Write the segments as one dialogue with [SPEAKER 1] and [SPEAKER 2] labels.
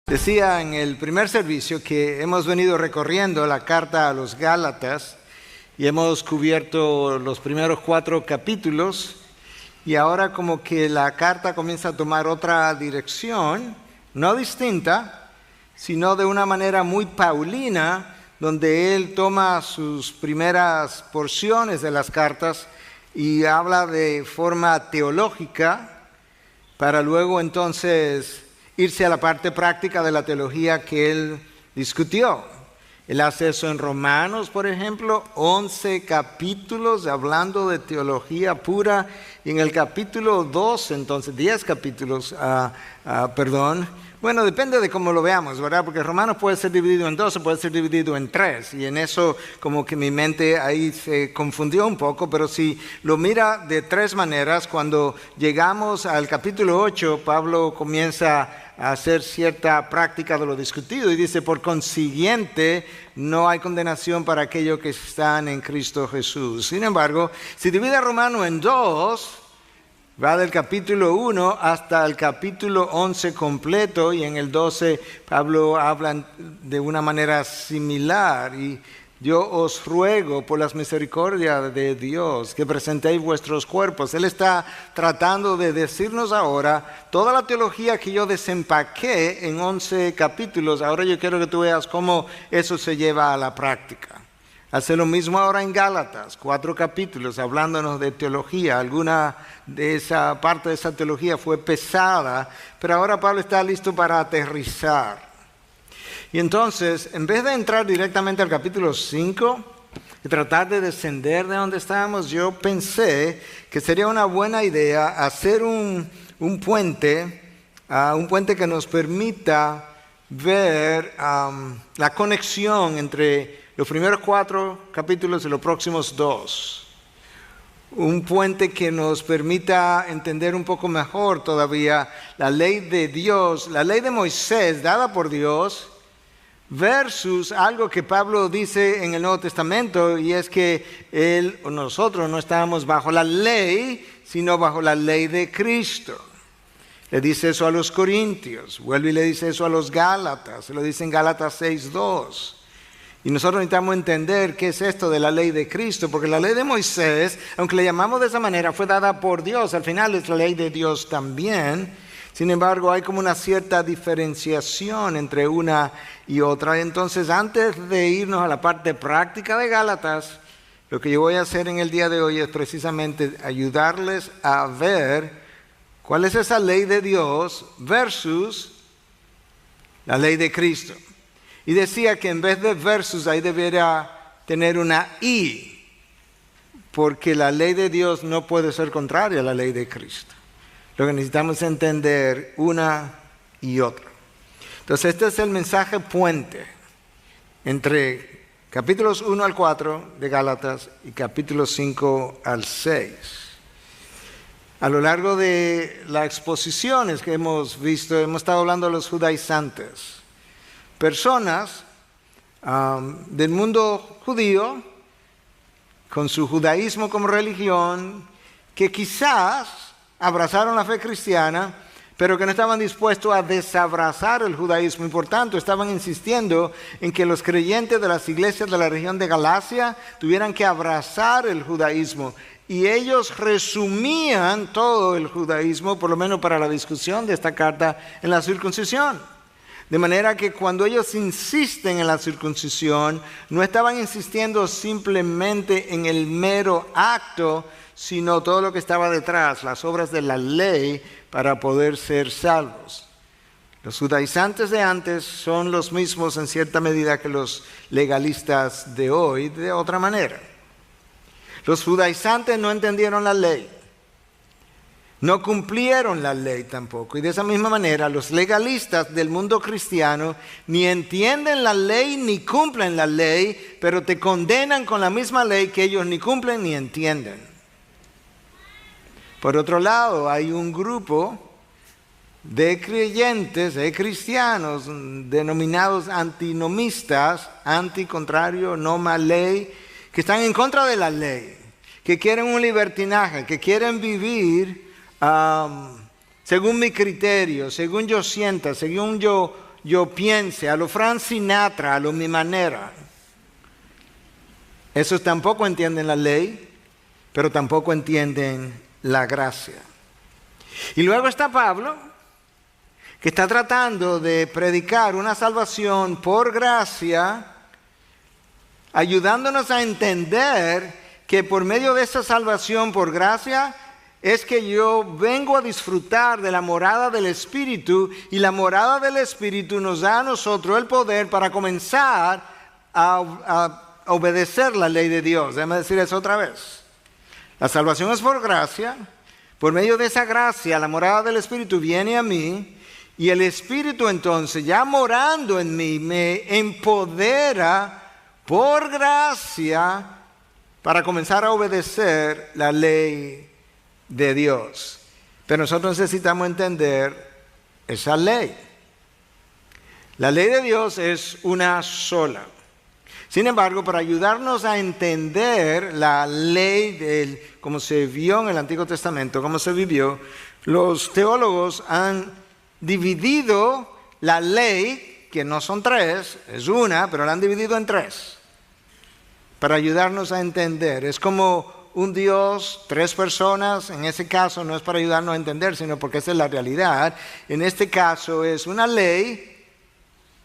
[SPEAKER 1] Decía en el primer servicio que hemos venido recorriendo la carta a los Gálatas y hemos cubierto los primeros 4 capítulos y ahora como que la carta comienza a tomar otra dirección, no distinta, sino de una manera muy paulina, donde él toma sus primeras porciones de las cartas y habla de forma teológica para luego entonces irse a la parte práctica de la teología que él discutió. Él hace eso en Romanos, por ejemplo, 11 capítulos hablando de teología pura, y en el capítulo 2, entonces 10 capítulos, bueno, depende de cómo lo veamos, ¿verdad? Porque Romanos puede ser dividido en 2 o puede ser dividido en 3, y en eso como que mi mente ahí se confundió un poco, pero si lo mira de 3 maneras, cuando llegamos al capítulo 8, Pablo comienza a hacer cierta práctica de lo discutido y dice, por consiguiente, no hay condenación para aquellos que están en Cristo Jesús. Sin embargo, si divide Romano en 2, va del capítulo 1 hasta el capítulo 11 completo, y en el 12 Pablo habla de una manera similar. Y yo os ruego por las misericordias de Dios que presentéis vuestros cuerpos. Él está tratando de decirnos ahora toda la teología que yo desempaqué en 11 capítulos. Ahora yo quiero que tú veas cómo eso se lleva a la práctica. Hace lo mismo ahora en Gálatas, 4 capítulos, hablándonos de teología. Alguna de esa parte de esa teología fue pesada, pero ahora Pablo está listo para aterrizar. Y entonces, en vez de entrar directamente al capítulo 5 y tratar de descender de donde estábamos, yo pensé que sería una buena idea hacer un puente que nos permita ver la conexión entre los primeros 4 capítulos y los próximos 2. Un puente que nos permita entender un poco mejor todavía la ley de Dios, la ley de Moisés dada por Dios, versus algo que Pablo dice en el Nuevo Testamento, y es que él o nosotros no estábamos bajo la ley, sino bajo la ley de Cristo. Le dice eso a los Corintios, vuelve y le dice eso a los Gálatas, se lo dice en Gálatas 6:2. Y nosotros necesitamos entender qué es esto de la ley de Cristo, porque la ley de Moisés, aunque le llamamos de esa manera, fue dada por Dios, al final es la ley de Dios también. Sin embargo, hay como una cierta diferenciación entre una y otra. Entonces, antes de irnos a la parte práctica de Gálatas, lo que yo voy a hacer en el día de hoy es precisamente ayudarles a ver cuál es esa ley de Dios versus la ley de Cristo. Y decía que en vez de versus, ahí debería tener una y, porque la ley de Dios no puede ser contraria a la ley de Cristo. Lo que necesitamos es entender una y otra. Entonces, este es el mensaje puente entre capítulos 1 al 4 de Gálatas y capítulos 5 al 6. A lo largo de las exposiciones que hemos visto, hemos estado hablando de los judaizantes. Personas del mundo judío, con su judaísmo como religión, que quizás abrazaron la fe cristiana, pero que no estaban dispuestos a desabrazar el judaísmo, y por tanto estaban insistiendo en que los creyentes de las iglesias de la región de Galacia tuvieran que abrazar el judaísmo. Y ellos resumían todo el judaísmo, por lo menos para la discusión de esta carta, en la circuncisión. De manera que cuando ellos insisten en la circuncisión, no estaban insistiendo simplemente en el mero acto, sino todo lo que estaba detrás, las obras de la ley para poder ser salvos. Los judaizantes de antes son los mismos en cierta medida que los legalistas de hoy, de otra manera. Los judaizantes no entendieron la ley, no cumplieron la ley tampoco. Y de esa misma manera, los legalistas del mundo cristiano ni entienden la ley ni cumplen la ley, pero te condenan con la misma ley que ellos ni cumplen ni entienden. Por otro lado, hay un grupo de creyentes, de cristianos, denominados antinomistas, anticontrario, noma ley, que están en contra de la ley, que quieren un libertinaje, que quieren vivir según mi criterio, según yo sienta, según yo yo piense, a lo Frank Sinatra, a lo mi manera. Esos tampoco entienden la ley, pero tampoco entienden la gracia. Y luego está Pablo, que está tratando de predicar una salvación por gracia, ayudándonos a entender que por medio de esa salvación por gracia es que yo vengo a disfrutar de la morada del Espíritu, y la morada del Espíritu nos da a nosotros el poder para comenzar a obedecer la ley de Dios. Déjame decir eso otra vez. La salvación es por gracia. Por medio de esa gracia, la morada del Espíritu viene a mí, y el Espíritu entonces, ya morando en mí, me empodera por gracia para comenzar a obedecer la ley de Dios. Pero nosotros necesitamos entender esa ley. La ley de Dios es una sola. Sin embargo, para ayudarnos a entender la ley, como se vio en el Antiguo Testamento, cómo se vivió, los teólogos han dividido la ley, que no son tres, es una, pero la han dividido en tres, para ayudarnos a entender. Es como un Dios, tres personas. En ese caso no es para ayudarnos a entender, sino porque esa es la realidad. En este caso es una ley,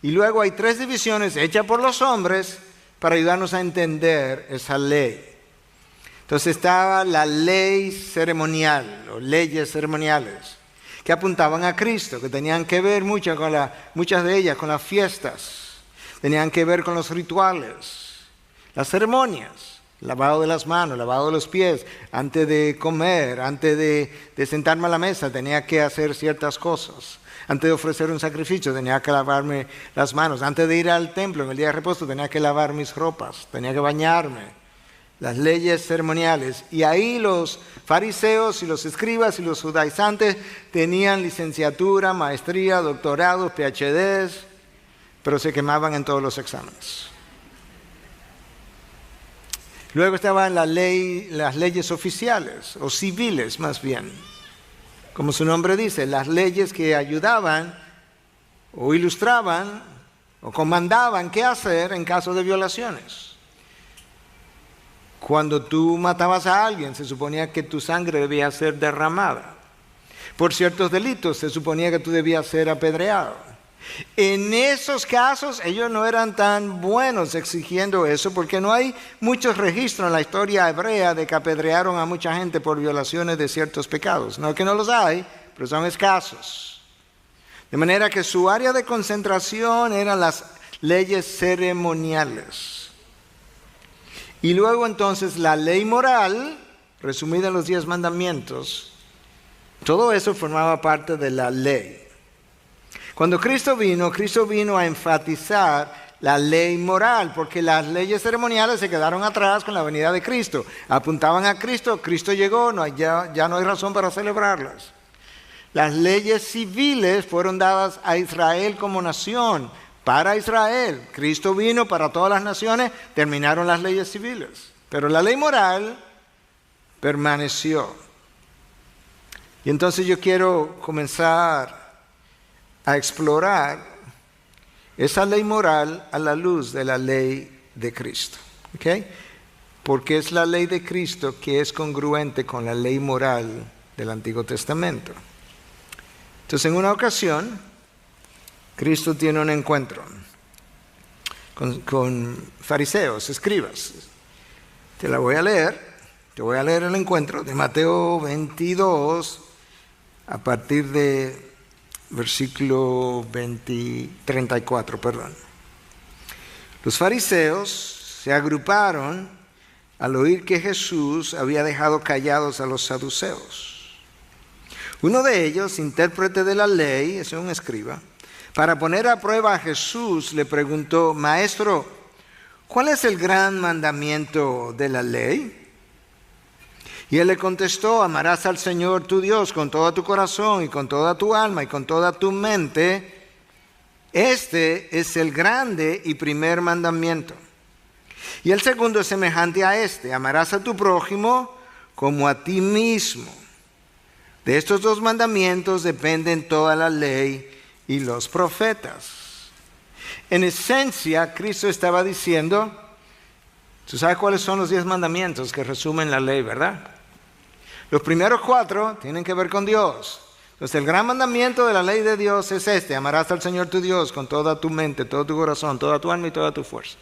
[SPEAKER 1] y luego hay tres divisiones hechas por los hombres para ayudarnos a entender esa ley. Entonces estaba la ley ceremonial, o leyes ceremoniales, que apuntaban a Cristo, que tenían que ver muchas de ellas con las fiestas, tenían que ver con los rituales, las ceremonias, lavado de las manos, lavado de los pies, antes de comer, antes de sentarme a la mesa, tenía que hacer ciertas cosas. Antes de ofrecer un sacrificio tenía que lavarme las manos. Antes de ir al templo en el día de reposo tenía que lavar mis ropas, tenía que bañarme. Las leyes ceremoniales. Y ahí los fariseos y los escribas y los judaizantes tenían licenciatura, maestría, doctorados, PhDs, pero se quemaban en todos los exámenes. Luego estaban las leyes oficiales, o civiles más bien. Como su nombre dice, las leyes que ayudaban o ilustraban o comandaban qué hacer en caso de violaciones. Cuando tú matabas a alguien, se suponía que tu sangre debía ser derramada. Por ciertos delitos, se suponía que tú debías ser apedreado. En esos casos, ellos no eran tan buenos exigiendo eso, porque no hay muchos registros en la historia hebrea de que apedrearon a mucha gente por violaciones de ciertos pecados. No que no los hay, pero son escasos. De manera que su área de concentración eran las leyes ceremoniales. Y luego entonces la ley moral, resumida en los 10 mandamientos, todo eso formaba parte de la ley. Cuando Cristo vino a enfatizar la ley moral, porque las leyes ceremoniales se quedaron atrás con la venida de Cristo. Apuntaban a Cristo, Cristo llegó, ya no hay razón para celebrarlas. Las leyes civiles fueron dadas a Israel como nación, para Israel. Cristo vino para todas las naciones, terminaron las leyes civiles. Pero la ley moral permaneció. Y entonces yo quiero comenzar a explorar esa ley moral a la luz de la ley de Cristo. ¿Okay? Porque es la ley de Cristo que es congruente con la ley moral del Antiguo Testamento. Entonces, en una ocasión, Cristo tiene un encuentro con fariseos, escribas. Te voy a leer el encuentro de Mateo 22, a partir de versículo 34, perdón. Los fariseos se agruparon al oír que Jesús había dejado callados a los saduceos. Uno de ellos, intérprete de la ley, es un escriba, para poner a prueba a Jesús, le preguntó: Maestro, ¿cuál es el gran mandamiento de la ley? Y él le contestó: amarás al Señor tu Dios con todo tu corazón y con toda tu alma y con toda tu mente. Este es el grande y primer mandamiento. Y el segundo es semejante a este: amarás a tu prójimo como a ti mismo. De estos dos mandamientos dependen toda la ley y los profetas. En esencia, Cristo estaba diciendo, tú sabes cuáles son los 10 mandamientos que resumen la ley, ¿verdad? Los primeros 4 tienen que ver con Dios. Entonces el gran mandamiento de la ley de Dios es este: amarás al Señor tu Dios con toda tu mente, todo tu corazón, toda tu alma y toda tu fuerza.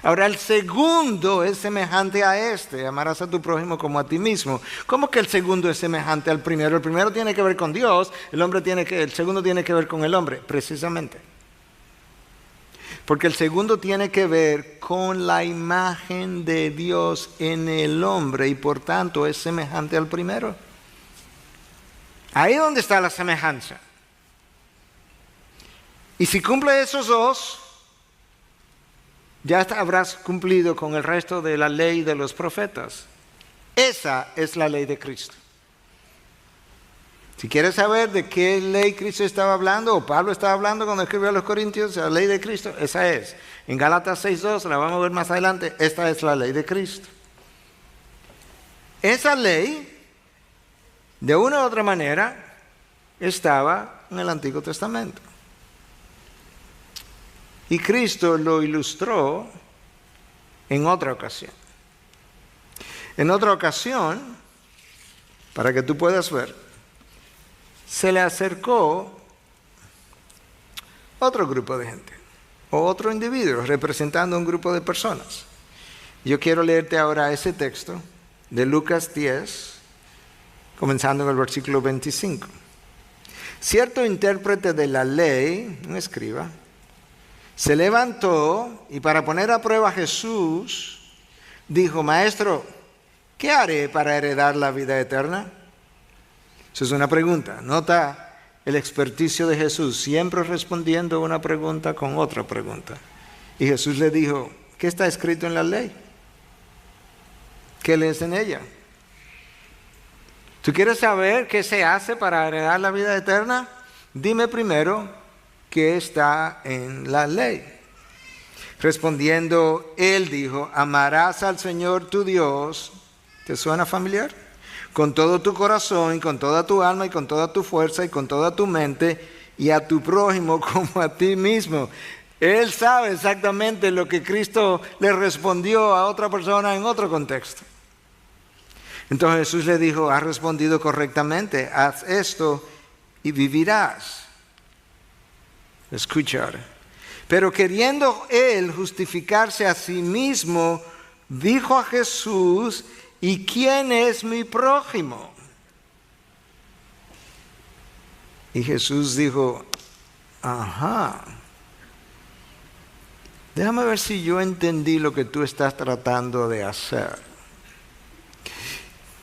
[SPEAKER 1] Ahora el segundo es semejante a este: amarás a tu prójimo como a ti mismo. ¿Cómo que el segundo es semejante al primero? El primero tiene que ver con Dios, el segundo tiene que ver con el hombre, precisamente. Porque el segundo tiene que ver con la imagen de Dios en el hombre y por tanto es semejante al primero. Ahí es donde está la semejanza. Y si cumple esos 2, ya habrás cumplido con el resto de la ley de los profetas. Esa es la ley de Cristo. Si quieres saber de qué ley Cristo estaba hablando, o Pablo estaba hablando cuando escribió a los Corintios, la ley de Cristo, esa es. En Gálatas 6:2, la vamos a ver más adelante, esta es la ley de Cristo. Esa ley, de una u otra manera, estaba en el Antiguo Testamento. Y Cristo lo ilustró en otra ocasión. En otra ocasión, para que tú puedas ver, se le acercó otro grupo de gente, o otro individuo, representando un grupo de personas. Yo quiero leerte ahora ese texto de Lucas 10, comenzando en el versículo 25. Cierto intérprete de la ley, un escriba, se levantó y para poner a prueba a Jesús, dijo: Maestro, ¿qué haré para heredar la vida eterna? Eso es una pregunta. Nota el experticio de Jesús, siempre respondiendo una pregunta con otra pregunta. Y Jesús le dijo: ¿qué está escrito en la ley? ¿Qué lees en ella? ¿Tú quieres saber qué se hace para heredar la vida eterna? Dime primero qué está en la ley. Respondiendo, él dijo: amarás al Señor tu Dios. ¿Te suena familiar? Con todo tu corazón y con toda tu alma y con toda tu fuerza y con toda tu mente, y a tu prójimo como a ti mismo. Él sabe exactamente lo que Cristo le respondió a otra persona en otro contexto. Entonces Jesús le dijo: has respondido correctamente, haz esto y vivirás. Escuchar. Pero queriendo él justificarse a sí mismo, dijo a Jesús: ¿y quién es mi prójimo? Y Jesús dijo: ajá, déjame ver si yo entendí lo que tú estás tratando de hacer.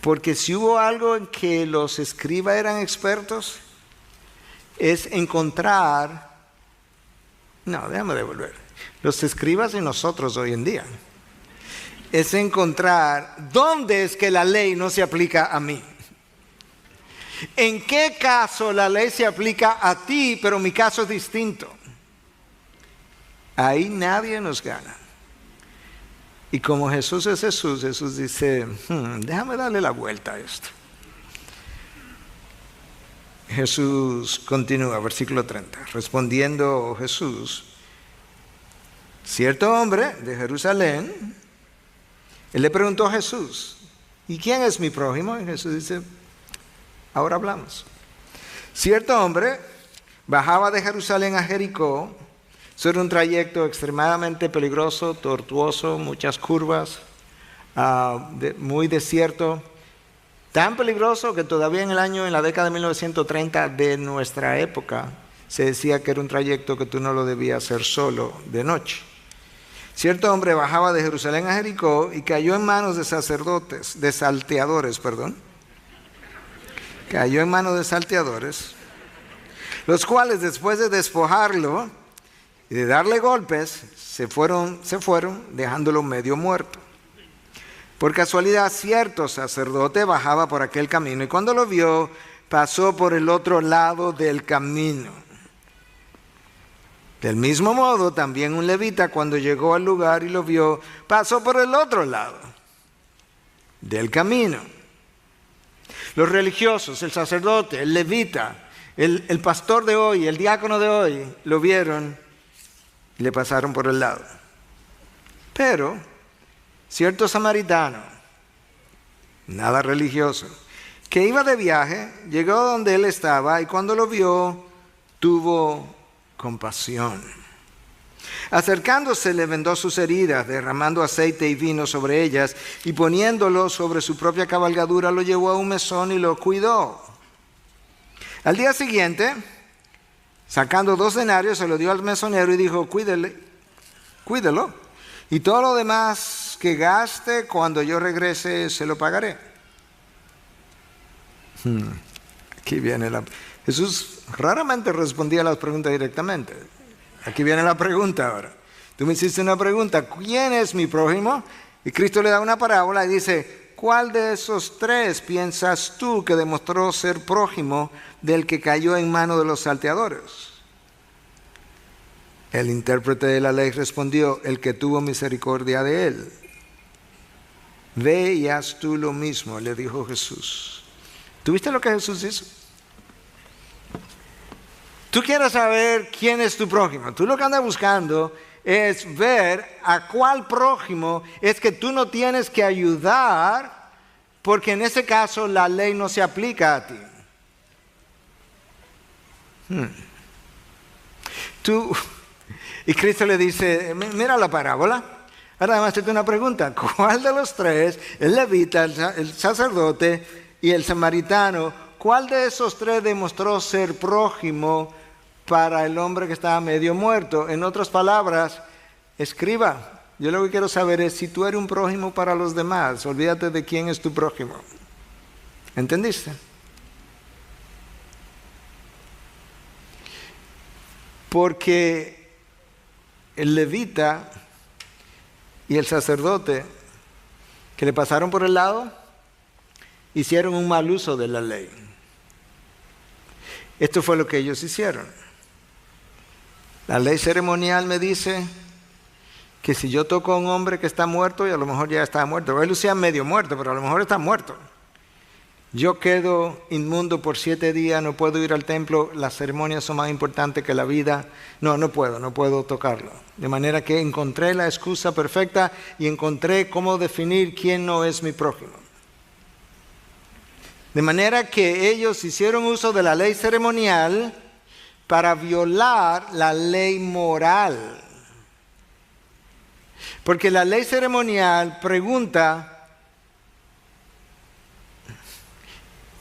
[SPEAKER 1] Porque si hubo algo en que los escribas eran expertos, es encontrar... No, déjame devolver. Los escribas y nosotros hoy en día. Es encontrar dónde es que la ley no se aplica a mí. ¿En qué caso la ley se aplica a ti, pero mi caso es distinto? Ahí nadie nos gana. Y como Jesús es Jesús, Jesús dice: déjame darle la vuelta a esto. Jesús continúa, versículo 30. Respondiendo Jesús, cierto hombre de Jerusalén, él le preguntó a Jesús: ¿y quién es mi prójimo? Y Jesús dice: ahora hablamos. Cierto hombre bajaba de Jerusalén a Jericó. Eso era un trayecto extremadamente peligroso, tortuoso, muchas curvas, muy desierto. Tan peligroso que todavía en la década de 1930 de nuestra época, se decía que era un trayecto que tú no lo debías hacer solo de noche. Cierto hombre bajaba de Jerusalén a Jericó y cayó en manos de salteadores, los cuales después de despojarlo y de darle golpes, se fueron dejándolo medio muerto. Por casualidad, cierto sacerdote bajaba por aquel camino y cuando lo vio, pasó por el otro lado del camino. Del mismo modo, también un levita, cuando llegó al lugar y lo vio, pasó por el otro lado del camino. Los religiosos, el sacerdote, el levita, el pastor de hoy, el diácono de hoy, lo vieron y le pasaron por el lado. Pero cierto samaritano, nada religioso, que iba de viaje, llegó donde él estaba y cuando lo vio, tuvo compasión. Acercándose le vendó sus heridas, derramando aceite y vino sobre ellas y poniéndolo sobre su propia cabalgadura lo llevó a un mesón y lo cuidó. Al día siguiente, sacando 2 denarios, se lo dio al mesonero y dijo, cuídelo, y todo lo demás que gaste cuando yo regrese se lo pagaré. Aquí viene Jesús raramente respondía a las preguntas directamente. Aquí viene la pregunta ahora. Tú me hiciste una pregunta, ¿quién es mi prójimo? Y Cristo le da una parábola y dice, ¿cuál de esos 3 piensas tú que demostró ser prójimo del que cayó en mano de los salteadores? El intérprete de la ley respondió, el que tuvo misericordia de él. Ve y haz tú lo mismo, le dijo Jesús. ¿Tuviste lo que Jesús hizo? Tú quieres saber quién es tu prójimo. Tú lo que andas buscando es ver a cuál prójimo es que tú no tienes que ayudar, porque en ese caso la ley no se aplica a ti. Y Cristo le dice, mira la parábola. Ahora además te una pregunta, ¿cuál de los 3, el levita, el sacerdote y el samaritano, cuál de esos 3 demostró ser prójimo para el hombre que estaba medio muerto? En otras palabras, escriba, yo lo que quiero saber es si tú eres un prójimo para los demás, olvídate de quién es tu prójimo. ¿Entendiste? Porque el levita y el sacerdote que le pasaron por el lado hicieron un mal uso de la ley. Esto fue lo que ellos hicieron. La ley ceremonial me dice que si yo toco a un hombre que está muerto, y a lo mejor ya está muerto, él lucía medio muerto, pero a lo mejor está muerto, yo quedo inmundo por 7 días, no puedo ir al templo, las ceremonias son más importantes que la vida, no puedo tocarlo. De manera que encontré la excusa perfecta y encontré cómo definir quién no es mi prójimo. De manera que ellos hicieron uso de la ley ceremonial para violar la ley moral. Porque la ley ceremonial pregunta,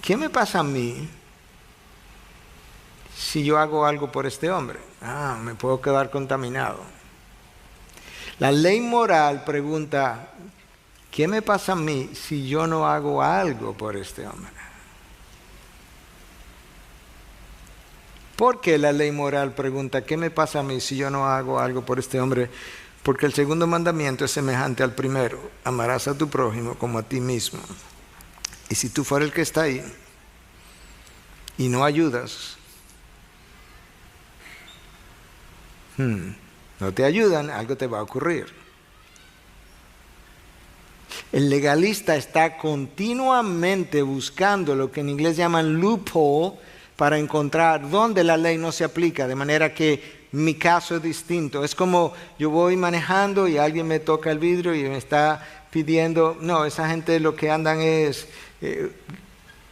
[SPEAKER 1] ¿qué me pasa a mí si yo hago algo por este hombre? Me puedo quedar contaminado. La ley moral pregunta, ¿qué me pasa a mí si yo no hago algo por este hombre? ¿Por qué la ley moral pregunta, ¿qué me pasa a mí si yo no hago algo por este hombre? Porque el segundo mandamiento es semejante al primero, amarás a tu prójimo como a ti mismo. Y si tú fueras el que está ahí y no ayudas, no te ayudan, algo te va a ocurrir. El legalista está continuamente buscando lo que en inglés llaman loophole para encontrar dónde la ley no se aplica, de manera que mi caso es distinto. Es como yo voy manejando y alguien me toca el vidrio y me está pidiendo, esa gente lo que andan es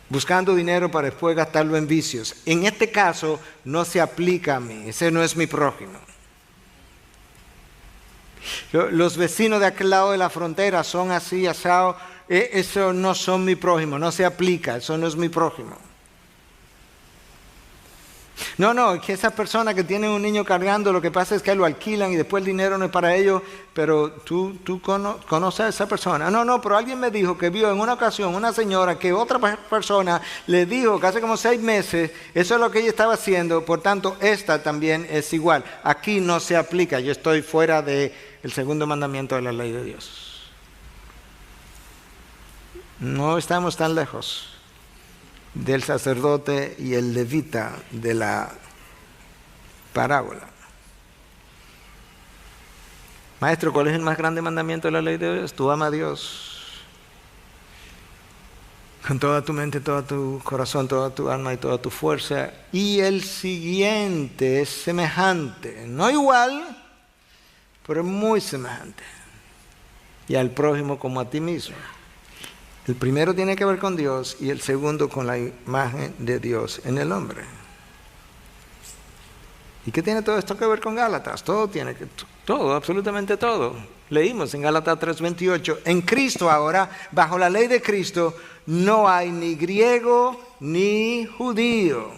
[SPEAKER 1] buscando dinero para después gastarlo en vicios. En este caso no se aplica a mí, ese no es mi prójimo. Los vecinos de aquel lado de la frontera son así, asado, eso no son mi prójimo, no se aplica, eso no es mi prójimo. No, que esa persona que tiene un niño cargando, lo que pasa es que lo alquilan y después el dinero no es para ellos, pero tú conoces a esa persona. No, pero alguien me dijo que vio en una ocasión una señora que otra persona le dijo que hace como 6 meses, eso es lo que ella estaba haciendo, por tanto esta también es igual. Aquí no se aplica, yo estoy fuera del segundo mandamiento de la ley de Dios. No estamos tan lejos del sacerdote y el levita de la parábola. Maestro, ¿cuál es el más grande mandamiento de la ley de Dios? Tú ama a Dios con toda tu mente, todo tu corazón, toda tu alma y toda tu fuerza. Y el siguiente es semejante, no igual, pero es muy semejante. Y al prójimo como a ti mismo. El primero tiene que ver con Dios y el segundo con la imagen de Dios en el hombre. ¿Y qué tiene todo esto que ver con Gálatas? Todo, absolutamente todo. Leímos en Gálatas 3:28, en Cristo ahora, bajo la ley de Cristo, no hay ni griego ni judío.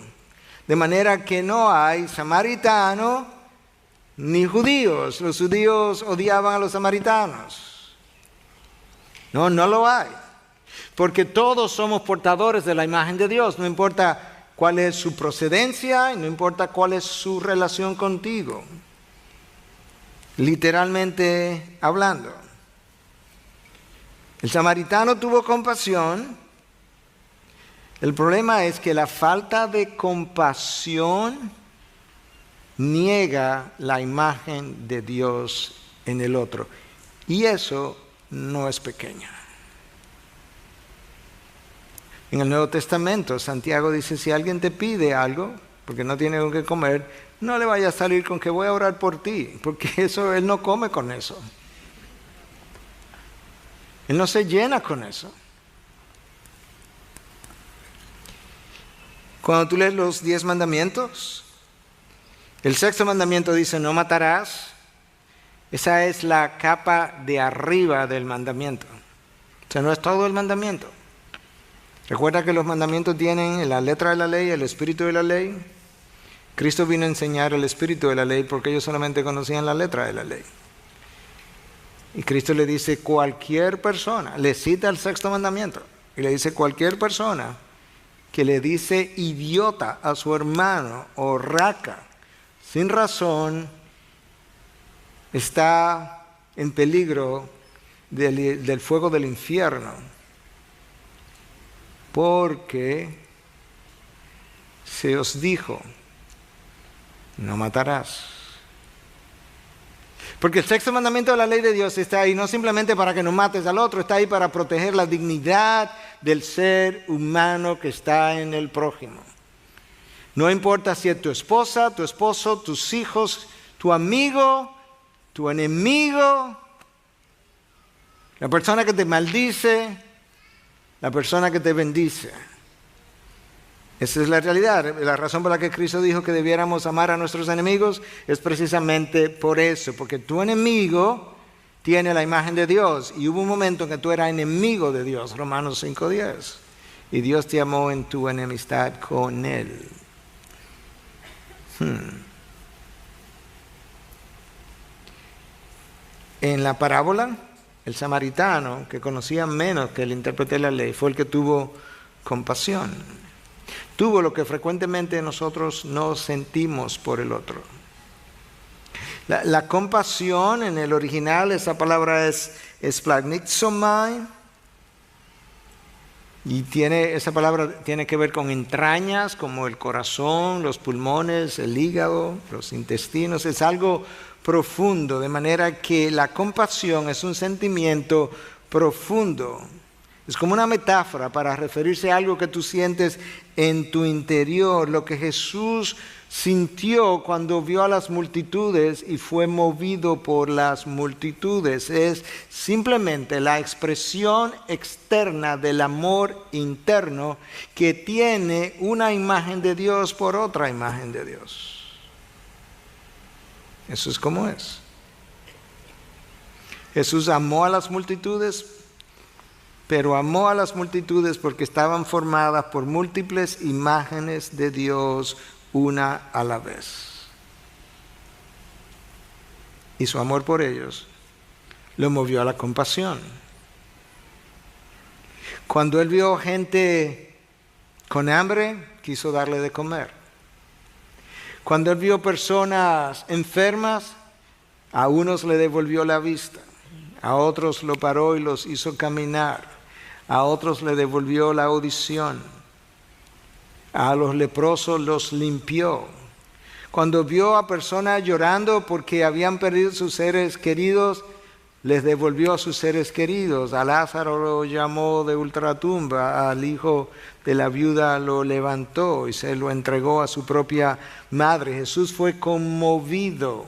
[SPEAKER 1] De manera que no hay samaritano ni judíos. Los judíos odiaban a los samaritanos. No lo hay. Porque todos somos portadores de la imagen de Dios, no importa cuál es su procedencia y no importa cuál es su relación contigo. Literalmente hablando. El samaritano tuvo compasión. El problema es que la falta de compasión niega la imagen de Dios en el otro. Y eso no es pequeño. En el Nuevo Testamento, Santiago dice, si alguien te pide algo, porque no tiene con qué comer, no le vayas a salir con que voy a orar por ti, porque eso él no come con eso. Él no se llena con eso. Cuando tú lees los 10 mandamientos, el 6º mandamiento dice, no matarás. Esa es la capa de arriba del mandamiento. O sea, no es todo el mandamiento. Recuerda que los mandamientos tienen la letra de la ley, el espíritu de la ley. Cristo vino a enseñar el espíritu de la ley porque ellos solamente conocían la letra de la ley. Y Cristo le dice cualquier persona, le cita el 6º mandamiento y le dice cualquier persona que le dice idiota a su hermano o raca sin razón está en peligro del fuego del infierno. Porque se os dijo, no matarás. Porque el 6º mandamiento de la ley de Dios está ahí no simplemente para que no mates al otro, está ahí para proteger la dignidad del ser humano que está en el prójimo. No importa si es tu esposa, tu esposo, tus hijos, tu amigo, tu enemigo, la persona que te maldice, la persona que te bendice. Esa es la realidad. La razón por la que Cristo dijo que debiéramos amar a nuestros enemigos es precisamente por eso, porque tu enemigo tiene la imagen de Dios y hubo un momento en que tú eras enemigo de Dios, Romanos 5:10, y Dios te amó en tu enemistad con Él. En la parábola, el samaritano, que conocía menos que el intérprete de la ley, fue el que tuvo compasión. Tuvo lo que frecuentemente nosotros no sentimos por el otro. La compasión en el original, esa palabra es splagnixomai, y esa palabra tiene que ver con entrañas, como el corazón, los pulmones, el hígado, los intestinos. Es algo profundo, de manera que la compasión es un sentimiento profundo. Es como una metáfora para referirse a algo que tú sientes en tu interior, lo que Jesús sintió cuando vio a las multitudes y fue movido por las multitudes. Es simplemente la expresión externa del amor interno que tiene una imagen de Dios por otra imagen de Dios. Eso es como es. Jesús amó a las multitudes, pero amó a las multitudes porque estaban formadas por múltiples imágenes de Dios, una a la vez. Y su amor por ellos lo movió a la compasión. Cuando él vio gente con hambre, quiso darle de comer. Cuando él vio personas enfermas, a unos le devolvió la vista, a otros lo paró y los hizo caminar, a otros le devolvió la audición, a los leprosos los limpió. Cuando vio a personas llorando porque habían perdido sus seres queridos, les devolvió a sus seres queridos. A Lázaro lo llamó de ultratumba, al hijo de la viuda lo levantó y se lo entregó a su propia madre. Jesús fue conmovido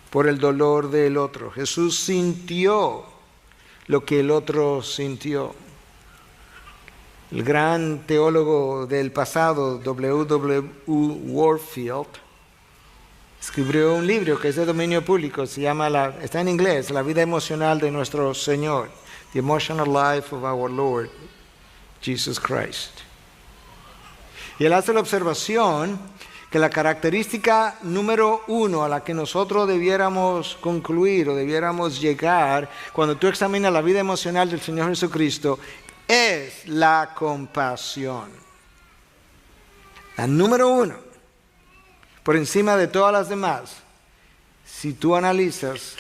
[SPEAKER 1] por el dolor del otro. Jesús sintió lo que el otro sintió. El gran teólogo del pasado, W. Warfield, escribió un libro que es de dominio público, está en inglés, La vida emocional de nuestro Señor, The Emotional Life of Our Lord Jesus Christ. Y él hace la observación que la característica número 1 a la que nosotros debiéramos concluir o debiéramos llegar cuando tú examinas la vida emocional del Señor Jesucristo es la compasión. La número 1, por encima de todas las demás, si tú analizas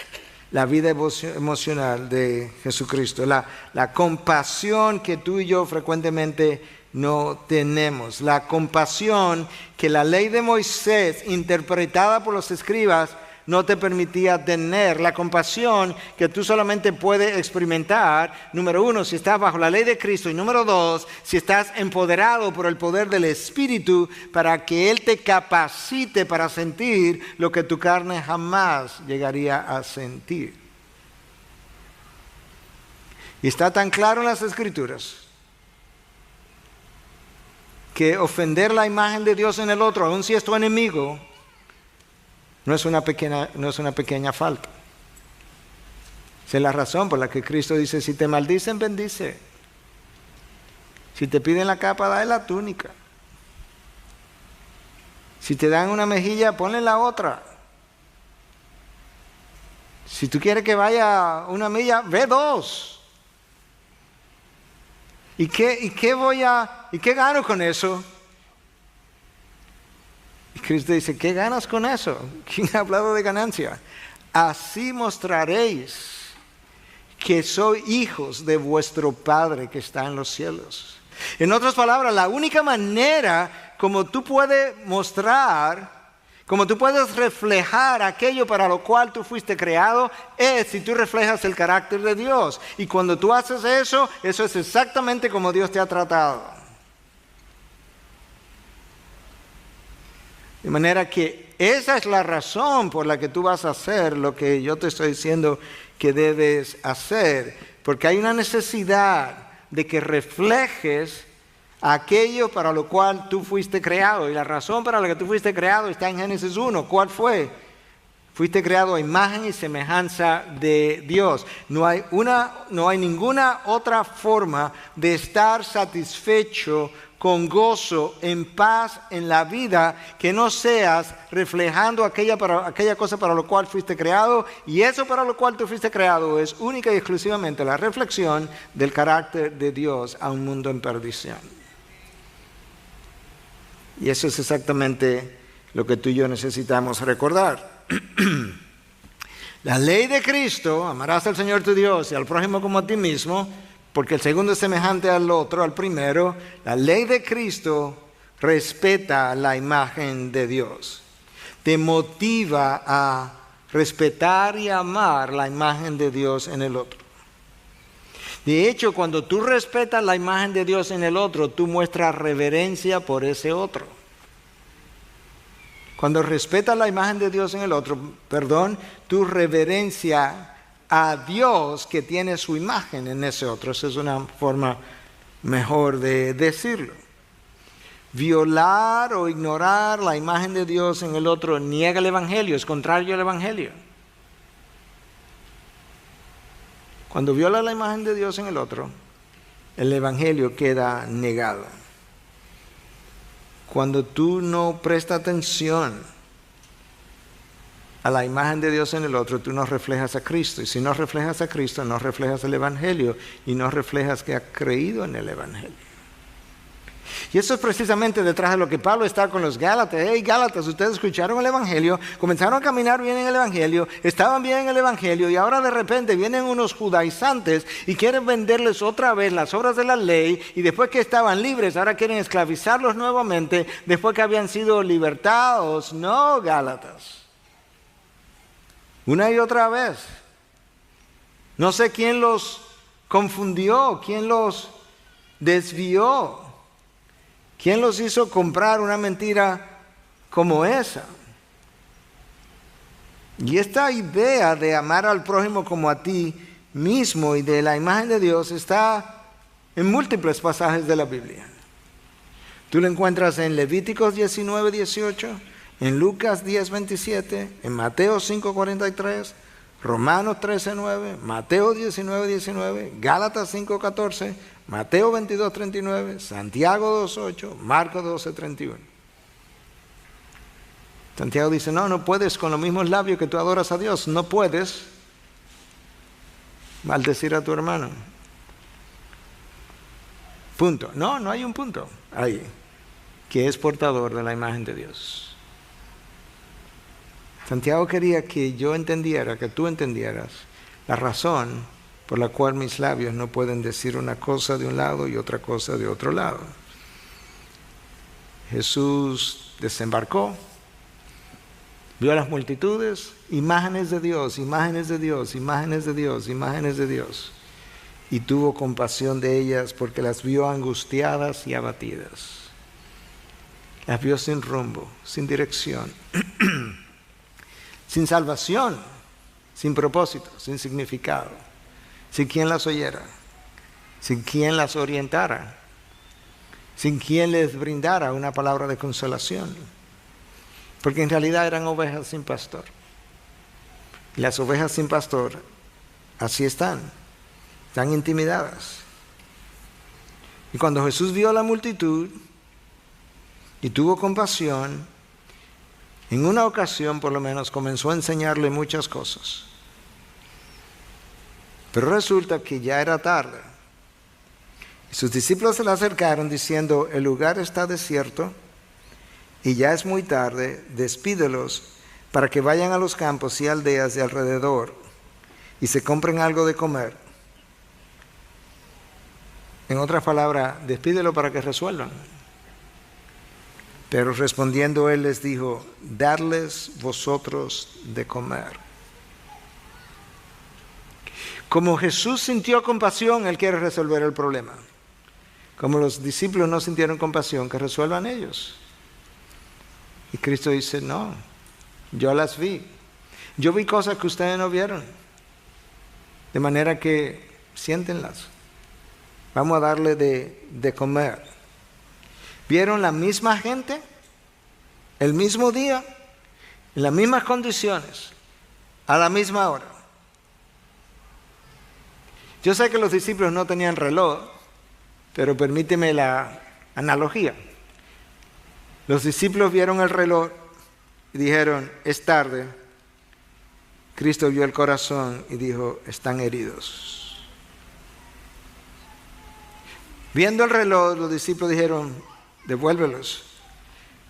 [SPEAKER 1] la vida emocional de Jesucristo, la compasión que tú y yo frecuentemente no tenemos, la compasión que la ley de Moisés, interpretada por los escribas, no te permitía tener, la compasión que tú solamente puedes experimentar, número 1, si estás bajo la ley de Cristo, y número 2, si estás empoderado por el poder del Espíritu para que Él te capacite para sentir lo que tu carne jamás llegaría a sentir. Y está tan claro en las Escrituras que ofender la imagen de Dios en el otro, aun si es tu enemigo, no es una pequeña falta. Esa es la razón por la que Cristo dice, si te maldicen, bendice. Si te piden la capa, dale la túnica. Si te dan una mejilla, ponle la otra. Si tú quieres que vaya una milla, ve 2. ¿Y qué gano con eso? Y Cristo dice, ¿qué ganas con eso? ¿Quién ha hablado de ganancia? Así mostraréis que sois hijos de vuestro Padre que está en los cielos. En otras palabras, la única manera como tú puedes mostrar, como tú puedes reflejar aquello para lo cual tú fuiste creado, es si tú reflejas el carácter de Dios. Y cuando tú haces eso, eso es exactamente como Dios te ha tratado. De manera que esa es la razón por la que tú vas a hacer lo que yo te estoy diciendo que debes hacer. Porque hay una necesidad de que reflejes aquello para lo cual tú fuiste creado. Y la razón para la que tú fuiste creado está en Génesis 1. ¿Cuál fue? Fuiste creado a imagen y semejanza de Dios. No hay ninguna otra forma de estar satisfecho con gozo, en paz, en la vida, que no seas reflejando aquella cosa para lo cual fuiste creado, y eso para lo cual tú fuiste creado es única y exclusivamente la reflexión del carácter de Dios a un mundo en perdición. Y eso es exactamente lo que tú y yo necesitamos recordar. La ley de Cristo, amarás al Señor tu Dios y al prójimo como a ti mismo, porque el segundo es semejante al otro, al primero. La ley de Cristo respeta la imagen de Dios. Te motiva a respetar y amar la imagen de Dios en el otro. De hecho, cuando tú respetas la imagen de Dios en el otro, tú muestras reverencia por ese otro. Cuando respetas la imagen de Dios en el otro, tú reverencia a Dios que tiene su imagen en ese otro. Esa es una forma mejor de decirlo. Violar o ignorar la imagen de Dios en el otro niega el Evangelio, es contrario al Evangelio. Cuando viola la imagen de Dios en el otro, el Evangelio queda negado. Cuando tú no prestas atención a la imagen de Dios en el otro, tú no reflejas a Cristo. Y si no reflejas a Cristo, no reflejas el Evangelio y no reflejas que has creído en el Evangelio. Y eso es precisamente detrás de lo que Pablo está con los Gálatas. Hey, Gálatas, ustedes escucharon el Evangelio, comenzaron a caminar bien en el Evangelio, estaban bien en el Evangelio, y ahora de repente vienen unos judaizantes y quieren venderles otra vez las obras de la ley, y después que estaban libres, ahora quieren esclavizarlos nuevamente, después que habían sido libertados. No, Gálatas. Una y otra vez. No sé quién los confundió, quién los desvió. ¿Quién los hizo comprar una mentira como esa? Y esta idea de amar al prójimo como a ti mismo y de la imagen de Dios está en múltiples pasajes de la Biblia. Tú lo encuentras en Levíticos 19, 18, en Lucas 10, 27, en Mateo 5, 43, Romanos 13, 9, Mateo 19, 19, Gálatas 5, 14, Mateo 22, 39, Santiago 2, 8, Marcos 12, 31. Santiago dice, no puedes con los mismos labios que tú adoras a Dios, no puedes maldecir a tu hermano. Punto. No hay un punto ahí, que es portador de la imagen de Dios. Santiago quería que yo entendiera, que tú entendieras la razón por la cual mis labios no pueden decir una cosa de un lado y otra cosa de otro lado. Jesús desembarcó, vio a las multitudes, imágenes de Dios, imágenes de Dios, imágenes de Dios, imágenes de Dios, y tuvo compasión de ellas porque las vio angustiadas y abatidas. Las vio sin rumbo, sin dirección, sin salvación, sin propósito, sin significado, sin quien las oyera, sin quien las orientara, sin quien les brindara una palabra de consolación. Porque en realidad eran ovejas sin pastor. Y las ovejas sin pastor así están intimidadas. Y cuando Jesús vio a la multitud y tuvo compasión, en una ocasión por lo menos comenzó a enseñarle muchas cosas. Pero resulta que ya era tarde. Y sus discípulos se le acercaron diciendo, el lugar está desierto y ya es muy tarde, despídelos para que vayan a los campos y aldeas de alrededor y se compren algo de comer. En otras palabras, despídelo para que resuelvan. Pero respondiendo él les dijo, dadles vosotros de comer. Como Jesús sintió compasión, él quiere resolver el problema. Como los discípulos no sintieron compasión, que resuelvan ellos. Y Cristo dice, no, yo las vi. Yo vi cosas que ustedes no vieron. De manera que siéntenlas. Vamos a darle de comer. ¿Vieron la misma gente? El mismo día, en las mismas condiciones, a la misma hora. Yo sé que los discípulos no tenían reloj, pero permíteme la analogía. Los discípulos vieron el reloj y dijeron, es tarde. Cristo vio el corazón y dijo, están heridos. Viendo el reloj, los discípulos dijeron, devuélvelos.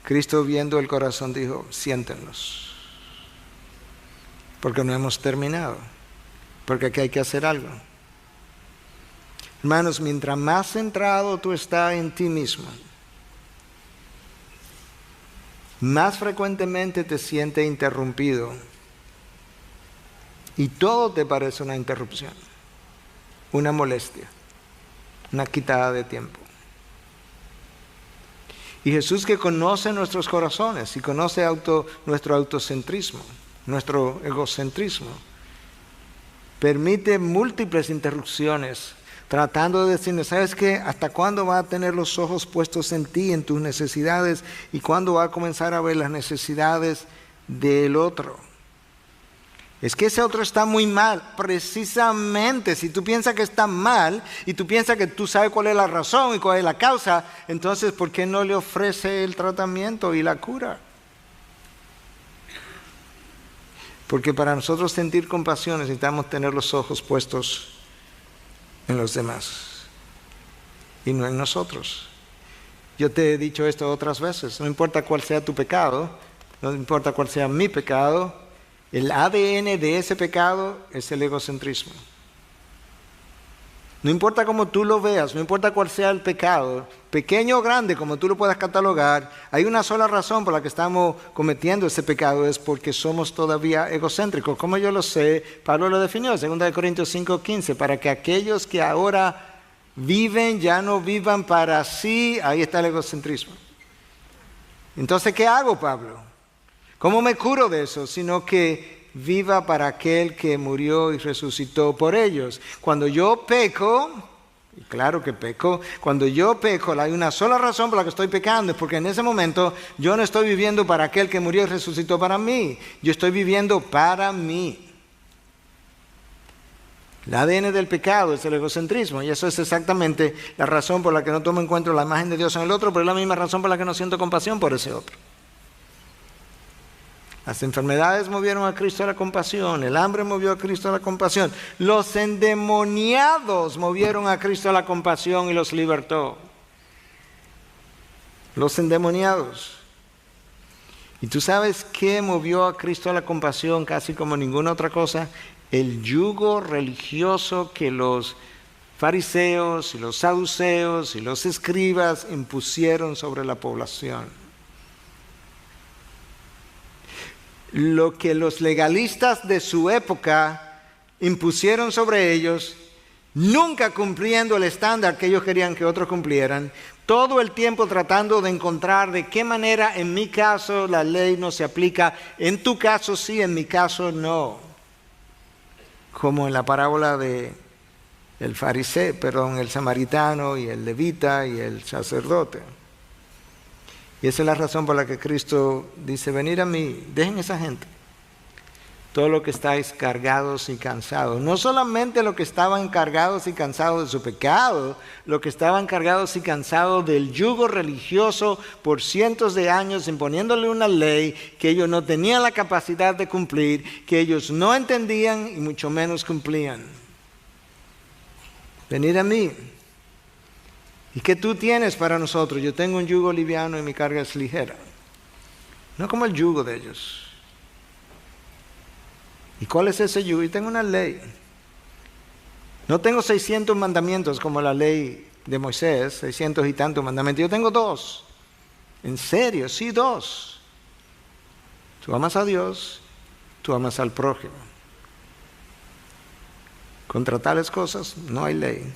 [SPEAKER 1] Cristo viendo el corazón dijo, siéntenlos. Porque no hemos terminado. Porque aquí hay que hacer algo. Hermanos, mientras más centrado tú estás en ti mismo, más frecuentemente te sientes interrumpido y todo te parece una interrupción, una molestia, una quitada de tiempo. Y Jesús, que conoce nuestros corazones y conoce nuestro autocentrismo, nuestro egocentrismo, permite múltiples interrupciones tratando de decirnos, ¿sabes qué? ¿Hasta cuándo vas a tener los ojos puestos en ti, en tus necesidades? ¿Y cuándo vas a comenzar a ver las necesidades del otro? Es que ese otro está muy mal. Precisamente, si tú piensas que está mal y tú piensas que tú sabes cuál es la razón y cuál es la causa, entonces ¿por qué no le ofrece el tratamiento y la cura? Porque para nosotros sentir compasión necesitamos tener los ojos puestos en los demás y no en nosotros. Yo te he dicho esto otras veces, no importa cuál sea tu pecado, no importa cuál sea mi pecado, el ADN de ese pecado es el egocentrismo. No importa cómo tú lo veas, no importa cuál sea el pecado, pequeño o grande, como tú lo puedas catalogar, hay una sola razón por la que estamos cometiendo ese pecado, es porque somos todavía egocéntricos. ¿Cómo yo lo sé? Pablo lo definió en 2 Corintios 5:15, para que aquellos que ahora viven ya no vivan para sí. Ahí está el egocentrismo. Entonces, ¿qué hago, Pablo? ¿Cómo me curo de eso? Sino que viva para aquel que murió y resucitó por ellos. Cuando yo peco, y claro que peco, cuando yo peco, hay una sola razón por la que estoy pecando, es porque en ese momento yo no estoy viviendo para aquel que murió y resucitó para mí, yo estoy viviendo para mí. El ADN del pecado es el egocentrismo, y eso es exactamente la razón por la que no tomo en cuenta la imagen de Dios en el otro, pero es la misma razón por la que no siento compasión por ese otro. Las enfermedades movieron a Cristo a la compasión, el hambre movió a Cristo a la compasión, los endemoniados movieron a Cristo a la compasión y los libertó. Los endemoniados. ¿Y tú sabes qué movió a Cristo a la compasión casi como ninguna otra cosa? El yugo religioso que los fariseos y los saduceos y los escribas impusieron sobre la población. Lo que los legalistas de su época impusieron sobre ellos, nunca cumpliendo el estándar que ellos querían que otros cumplieran, todo el tiempo tratando de encontrar de qué manera en mi caso la ley no se aplica, en tu caso sí, en mi caso no. Como en la parábola de el samaritano y el levita y el sacerdote. Y esa es la razón por la que Cristo dice, venid a mí, dejen esa gente. Todo lo que estáis cargados y cansados. No solamente lo que estaban cargados y cansados de su pecado, lo que estaban cargados y cansados del yugo religioso por cientos de años, imponiéndole una ley que ellos no tenían la capacidad de cumplir, que ellos no entendían y mucho menos cumplían. Venid a mí. ¿Y qué tú tienes para nosotros? Yo tengo un yugo liviano y mi carga es ligera. No como el yugo de ellos. ¿Y cuál es ese yugo? Y tengo una ley. No tengo 600 mandamientos como la ley de Moisés, 600 y tantos mandamientos. Yo tengo 2. En serio, sí, 2. Tú amas a Dios, tú amas al prójimo. Contra tales cosas no hay ley.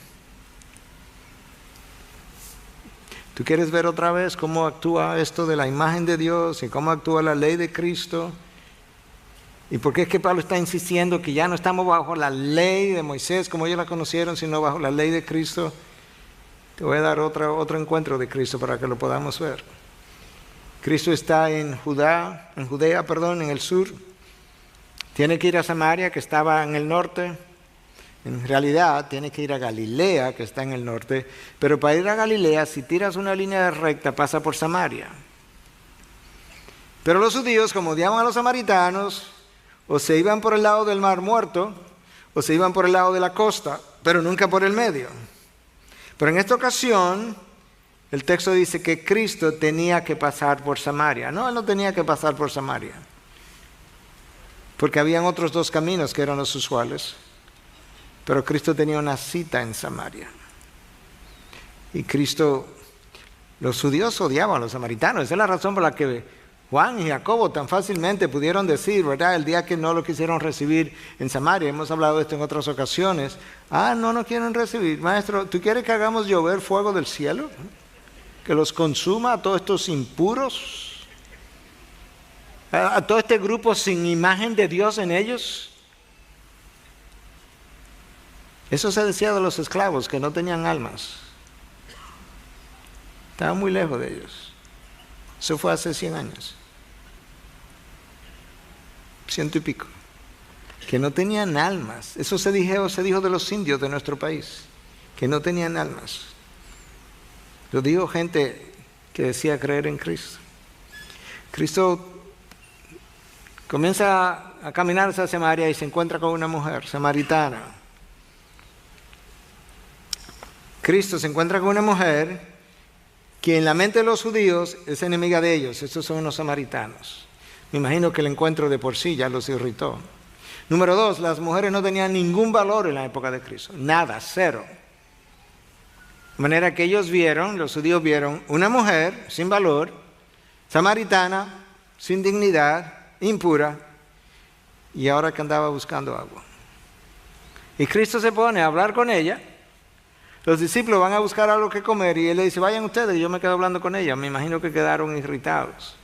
[SPEAKER 1] ¿Tú quieres ver otra vez cómo actúa esto de la imagen de Dios y cómo actúa la ley de Cristo? ¿Y por qué es que Pablo está insistiendo que ya no estamos bajo la ley de Moisés como ellos la conocieron, sino bajo la ley de Cristo? Te voy a dar otro encuentro de Cristo para que lo podamos ver. Cristo está en Judea, en el sur. Tiene que ir a Samaria, que estaba en el norte. En realidad tiene que ir a Galilea, que está en el norte, pero para ir a Galilea, si tiras una línea recta, pasa por Samaria. Pero los judíos, como odiaban a los samaritanos, o se iban por el lado del Mar Muerto, o se iban por el lado de la costa, pero nunca por el medio. Pero en esta ocasión, el texto dice que Cristo tenía que pasar por Samaria. No, él no tenía que pasar por Samaria, porque habían otros 2 caminos que eran los usuales. Pero Cristo tenía una cita en Samaria. Y los judíos odiaban a los samaritanos. Esa es la razón por la que Juan y Jacobo tan fácilmente pudieron decir, ¿verdad? El día que no lo quisieron recibir en Samaria, hemos hablado de esto en otras ocasiones. No quieren recibir. Maestro, ¿tú quieres que hagamos llover fuego del cielo? ¿Que los consuma a todos estos impuros? ¿A todo este grupo sin imagen de Dios en ellos? Eso se decía de los esclavos, que no tenían almas. Estaban muy lejos de ellos. Eso fue hace 100 años. 100 y pico. Que no tenían almas. Eso se dijo de los indios de nuestro país, que no tenían almas. Lo dijo gente que decía creer en Cristo. Cristo comienza a caminar hacia Samaria y se encuentra con una mujer samaritana. Cristo se encuentra con una mujer que en la mente de los judíos es enemiga de ellos. Estos son los samaritanos. Me imagino que el encuentro de por sí ya los irritó. Número 2, las mujeres no tenían ningún valor en la época de Cristo. Nada, 0. De manera que ellos los judíos vieron una mujer sin valor, samaritana, sin dignidad, impura, y ahora que andaba buscando agua. Y Cristo se pone a hablar con ella. Los discípulos van a buscar algo que comer y él le dice, vayan ustedes, y yo me quedo hablando con ella. Me imagino que quedaron irritados.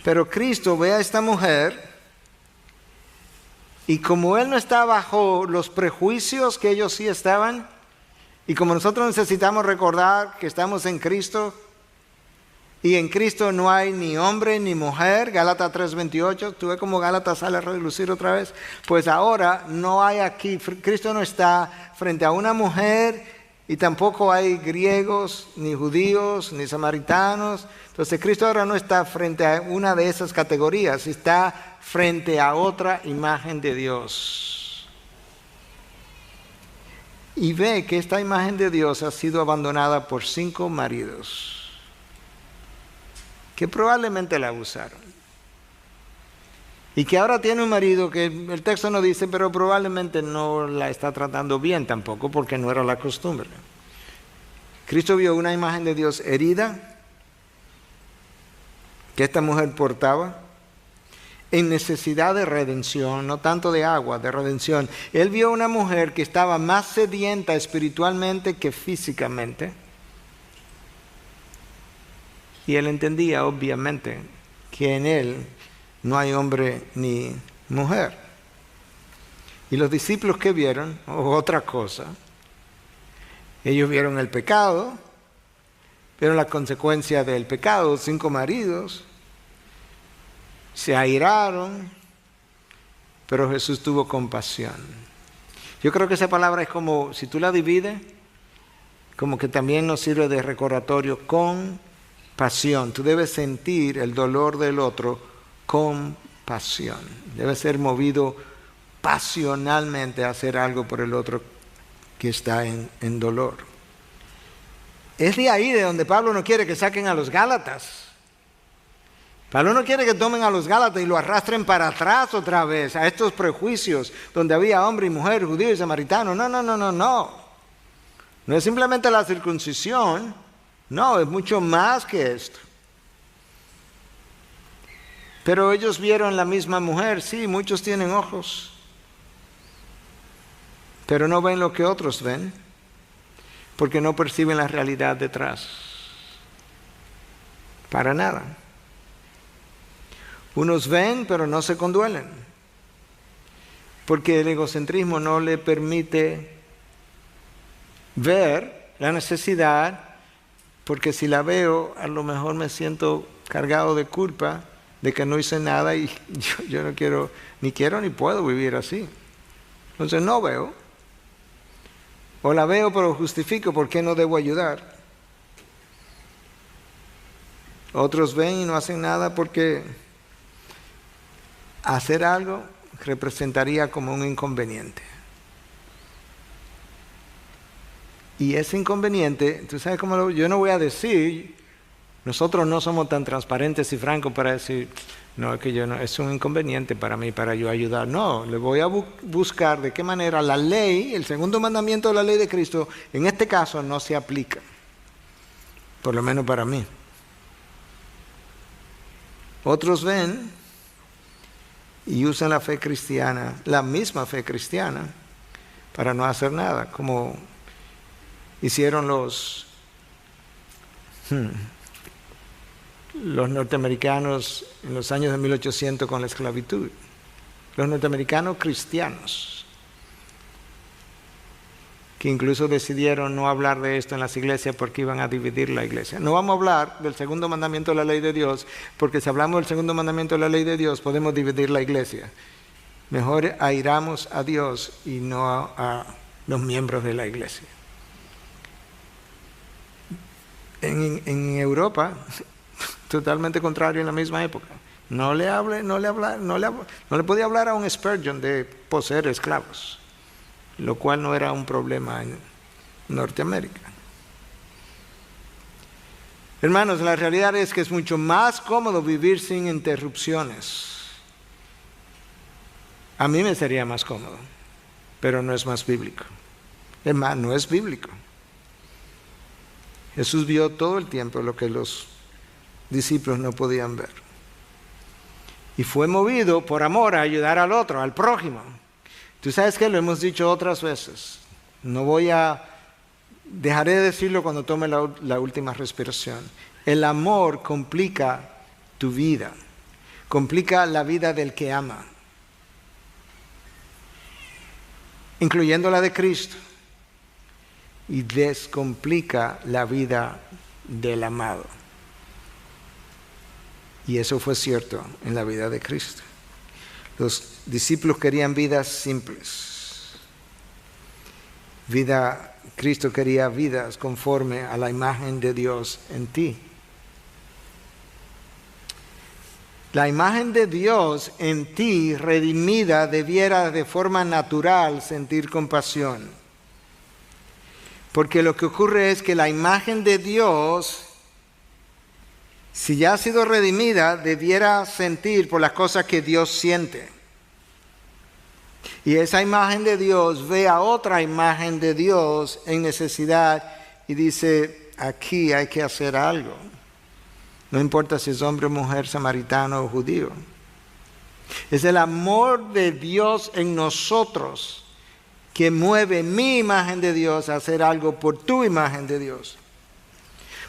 [SPEAKER 1] Pero Cristo ve a esta mujer Y como él no está bajo los prejuicios que ellos sí estaban, y como nosotros necesitamos recordar que estamos en Cristo, y en Cristo no hay ni hombre ni mujer, Gálatas 3:28, tú ves cómo Gálatas sale a relucir otra vez, pues ahora no hay aquí, Cristo no está frente a una mujer y tampoco hay griegos, ni judíos, ni samaritanos. Entonces Cristo ahora no está frente a una de esas categorías, está frente a otra imagen de Dios. Y ve que esta imagen de Dios ha sido abandonada por 5 maridos que probablemente la abusaron. Y que ahora tiene un marido que el texto no dice, pero probablemente no la está tratando bien tampoco, porque no era la costumbre. Cristo vio una imagen de Dios herida, que esta mujer portaba, en necesidad de redención, no tanto de agua, de redención. Él vio una mujer que estaba más sedienta espiritualmente que físicamente. Y él entendía, obviamente, que en él no hay hombre ni mujer. Y los discípulos que vieron, otra cosa, ellos vieron el pecado, vieron la consecuencia del pecado, 5 maridos, se airaron, pero Jesús tuvo compasión. Yo creo que esa palabra es como, si tú la divides, como que también nos sirve de recordatorio con pasión. Tú debes sentir el dolor del otro con pasión. Debes ser movido pasionalmente a hacer algo por el otro que está en dolor. Es de ahí de donde Pablo no quiere que saquen a los Gálatas. Pablo no quiere que tomen a los Gálatas y lo arrastren para atrás otra vez, a estos prejuicios donde había hombre y mujer, judío y samaritano. No. No es simplemente la circuncisión. No, es mucho más que esto. Pero ellos vieron la misma mujer, sí, muchos tienen ojos, pero no ven lo que otros ven, porque no perciben la realidad detrás. Para nada. Unos ven, pero no se conduelen, porque el egocentrismo no le permite ver la necesidad. Porque si la veo, a lo mejor me siento cargado de culpa de que no hice nada y yo no quiero ni puedo vivir así. Entonces no veo. O la veo pero justifico por qué no debo ayudar. Otros ven y no hacen nada porque hacer algo representaría como un inconveniente. Y ese inconveniente, tú sabes cómo yo no voy a decir, nosotros no somos tan transparentes y francos para decir, no, es que yo no, es un inconveniente para mí, para yo ayudar. No, le voy a buscar de qué manera la ley, el segundo mandamiento de la ley de Cristo, en este caso no se aplica, por lo menos para mí. Otros ven y usan la fe cristiana, la misma fe cristiana, para no hacer nada, como hicieron los norteamericanos en los años de 1800 con la esclavitud. Los norteamericanos cristianos, que incluso decidieron no hablar de esto en las iglesias porque iban a dividir la iglesia. No vamos a hablar del segundo mandamiento de la ley de Dios, porque si hablamos del segundo mandamiento de la ley de Dios, podemos dividir la iglesia. Mejor airamos a Dios y no a los miembros de la iglesia. En Europa, totalmente contrario en la misma época. No le podía hablar a un Spurgeon de poseer esclavos, lo cual no era un problema en Norteamérica. Hermanos, la realidad es que es mucho más cómodo vivir sin interrupciones. A mí me sería más cómodo, pero no es más bíblico. Es más, no es bíblico. Jesús vio todo el tiempo lo que los discípulos no podían ver. Y fue movido por amor a ayudar al otro, al prójimo. Tú sabes que lo hemos dicho otras veces. Dejaré de decirlo cuando tome la última respiración. El amor complica tu vida. Complica la vida del que ama. incluyendo la de Cristo, y descomplica la vida del amado. Y eso fue cierto en la vida de Cristo. Los discípulos querían vidas simples. Cristo quería vidas conforme a la imagen de Dios en ti. La imagen de Dios en ti, redimida, debiera de forma natural sentir compasión. Porque lo que ocurre es que la imagen de Dios, si ya ha sido redimida, debiera sentir por las cosas que Dios siente. Y esa imagen de Dios ve a otra imagen de Dios en necesidad y dice, aquí hay que hacer algo. No importa si es hombre, mujer, samaritano o judío. Es el amor de Dios en nosotros que mueve mi imagen de Dios a hacer algo por tu imagen de Dios.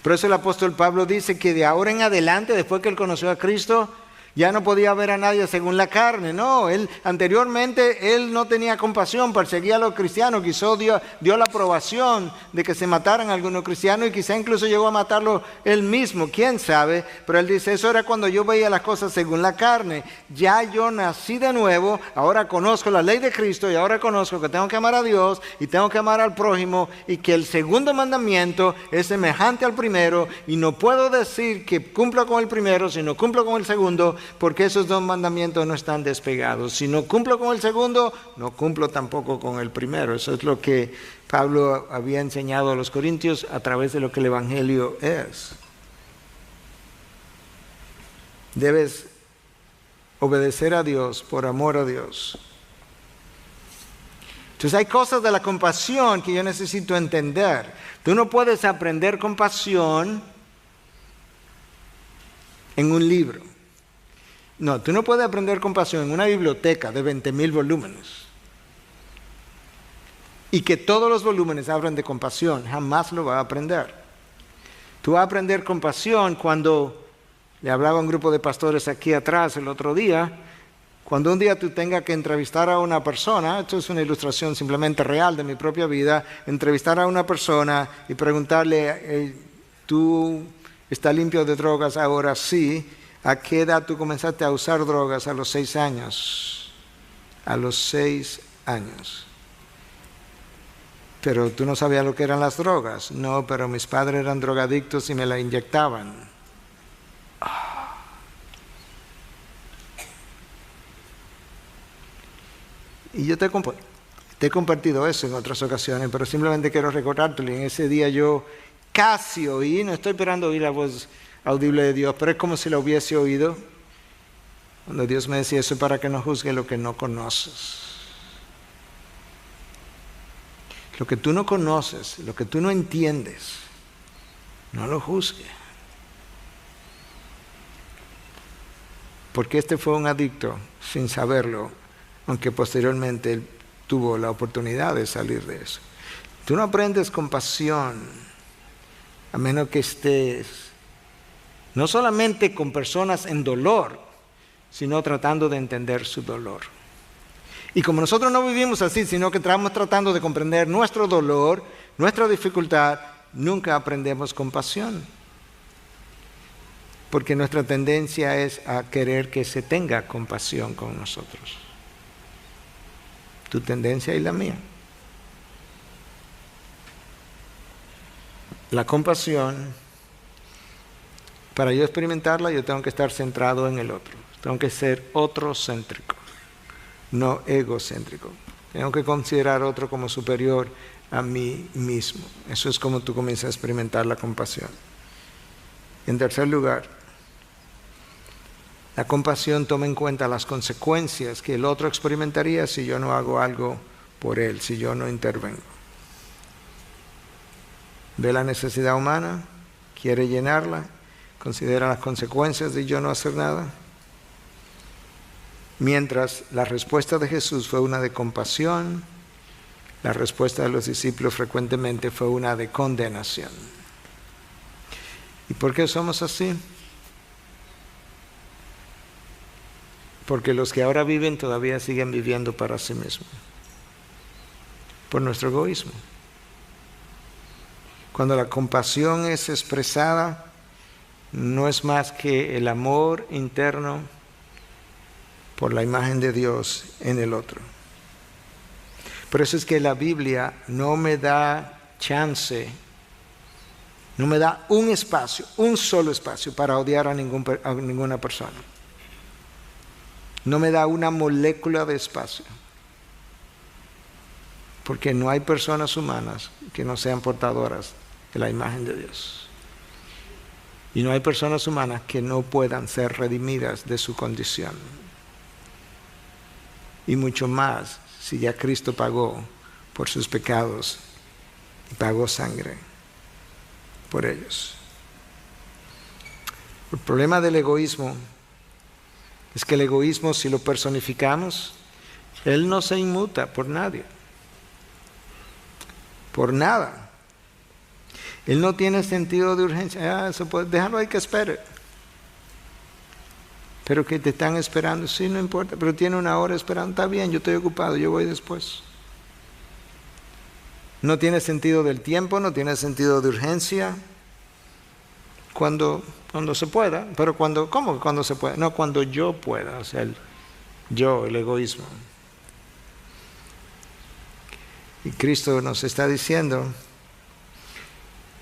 [SPEAKER 1] Por eso el apóstol Pablo dice que de ahora en adelante, después que él conoció a Cristo, ya no podía ver a nadie según la carne. No, anteriormente él no tenía compasión, perseguía a los cristianos, quizá dio la aprobación de que se mataran algunos cristianos y quizá incluso llegó a matarlo él mismo, quién sabe. Pero él dice, eso era cuando yo veía las cosas según la carne. Ya yo nací de nuevo, ahora conozco la ley de Cristo y ahora conozco que tengo que amar a Dios y tengo que amar al prójimo y que el segundo mandamiento es semejante al primero y no puedo decir que cumplo con el primero si no cumplo con el segundo, porque esos dos mandamientos no están despegados. Si no cumplo con el segundo, no cumplo tampoco con el primero. Eso es lo que Pablo había enseñado a los corintios a través de lo que el Evangelio es. Debes obedecer a Dios por amor a Dios. Entonces hay cosas de la compasión que yo necesito entender. Tú no puedes aprender compasión en un libro. No, tú no puedes aprender compasión en una biblioteca de 20,000 volúmenes. Y que todos los volúmenes hablan de compasión, jamás lo vas a aprender. Tú vas a aprender compasión cuando, le hablaba a un grupo de pastores aquí atrás el otro día, cuando un día tú tengas que entrevistar a una persona, esto es una ilustración simplemente real de mi propia vida, entrevistar a una persona y preguntarle, ¿tú estás limpio de drogas ahora? Sí. ¿A qué edad tú comenzaste a usar drogas? A los 6 años. A los 6 años. Pero tú no sabías lo que eran las drogas. No, pero mis padres eran drogadictos y me la inyectaban. Y yo te he compartido eso en otras ocasiones, pero simplemente quiero recordártelo. En ese día yo casi oí, no estoy esperando oír la voz audible de Dios, pero es como si lo hubiese oído cuando Dios me decía, eso es para que no juzgue lo que no conoces. Lo que tú no conoces, lo que tú no entiendes, no lo juzgue. Porque este fue un adicto sin saberlo, aunque posteriormente él tuvo la oportunidad de salir de eso. Tú no aprendes compasión a menos que estés no solamente con personas en dolor, sino tratando de entender su dolor. Y como nosotros no vivimos así, sino que estamos tratando de comprender nuestro dolor, nuestra dificultad, nunca aprendemos compasión. Porque nuestra tendencia es a querer que se tenga compasión con nosotros. Tu tendencia y la mía. La compasión, para yo experimentarla, yo tengo que estar centrado en el otro. Tengo que ser otrocéntrico, no egocéntrico. Tengo que considerar otro como superior a mí mismo. Eso es como tú comienzas a experimentar la compasión. En tercer lugar, la compasión toma en cuenta las consecuencias que el otro experimentaría si yo no hago algo por él, si yo no intervengo. Ve la necesidad humana, quiere llenarla, considera las consecuencias de yo no hacer nada. Mientras la respuesta de Jesús fue una de compasión, la respuesta de los discípulos frecuentemente fue una de condenación. ¿Y por qué somos así? Porque los que ahora viven todavía siguen viviendo para sí mismos. por nuestro egoísmo. Cuando la compasión es expresada, no es más que el amor interno por la imagen de Dios en el otro. Por eso es que la Biblia no me da chance, no me da un espacio, un solo espacio para odiar a ninguna persona. No me da una molécula de espacio. Porque no hay personas humanas que no sean portadoras de la imagen de Dios. Y no hay personas humanas que no puedan ser redimidas de su condición. Y mucho más si ya Cristo pagó por sus pecados y pagó sangre por ellos. El problema del egoísmo es que el egoísmo, si lo personificamos, él no se inmuta por nadie, por nada. Él no tiene sentido de urgencia. Eso puede, déjalo ahí que espere. Pero que te están esperando, sí, no importa, pero tiene una hora esperando, está bien, yo estoy ocupado, yo voy después. No tiene sentido del tiempo, no tiene sentido de urgencia. Cuando se pueda, pero ¿cómo que cuando se pueda? No, cuando yo pueda, o sea, el egoísmo. Y Cristo nos está diciendo,